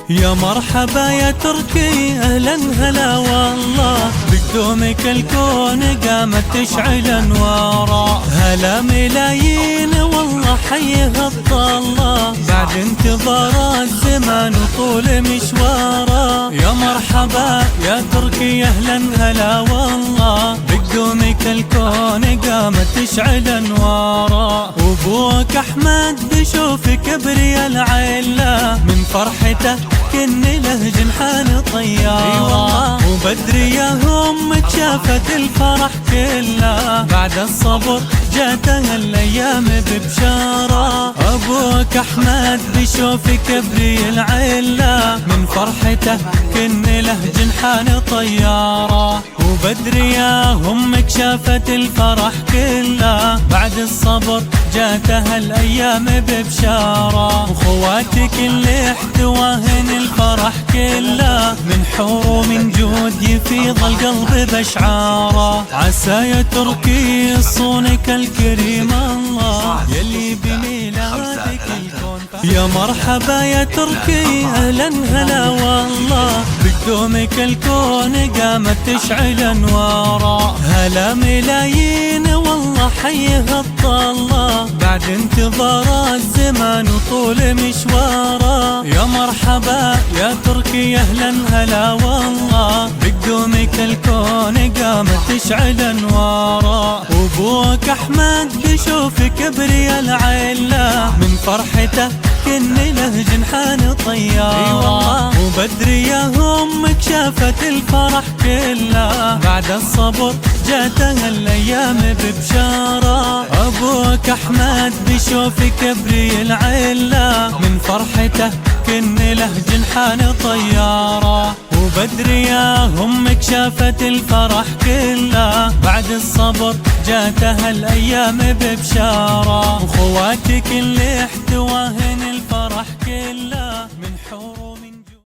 يا مرحبا يا تركي أهلا هلا والله، بقدومك الكون قامت تشعل أنواره. هلا ملايين والله حيه الطلة، بعد انتظار الزمان وطول مشواره. يا مرحبا يا تركي أهلا هلا والله، بقدومك الكون قامت تشعل أنواره. وابوك أحمد بشوف كبري العيلة، من فرحته كن له جنحان طيارة. وبدري يا امك شافت الفرح كله، بعد الصبر جاتها الايام ببشارة. ابوك احمد بشوف كبري العيلة، من فرحته كن له جنحان طيارة. وبدري يا امك شافت الفرح كله، بعد الصبر جاتها الايام ببشارة. وخواتك اللي احتواهن الفرح كله، من حور ومن جود يفيض القلب باشعاره. عسى يا تركي يصونك الكريم الله، يلي بميلادك الكون. يا مرحبا يا تركي اهلا هلا والله، بقدومك الكون قامت تشعل انواره. هلا ملايين والله حيه الطلة، بعد انتظار الزمان وطول مشواره. يا مرحبا يا تركي اهلا هلا والله، بقدومك الكون قامت تشعل انواره. وابوك احمد بشوف كبري العيلة، من فرحته كن له جنحان طيارة. وبدري يا امك شافت الفرح كله، بعد الصبر جاتها الايام ببشارة. ابوك احمد بشوف كبري العيلة، من فرحته كن له جنحان طيارة. وبدري يا امك شافت الفرح كله، بعد الصبر جاتها الايام ببشارة. وخواتك اللي احتواهن الفرح كله، من حور ومن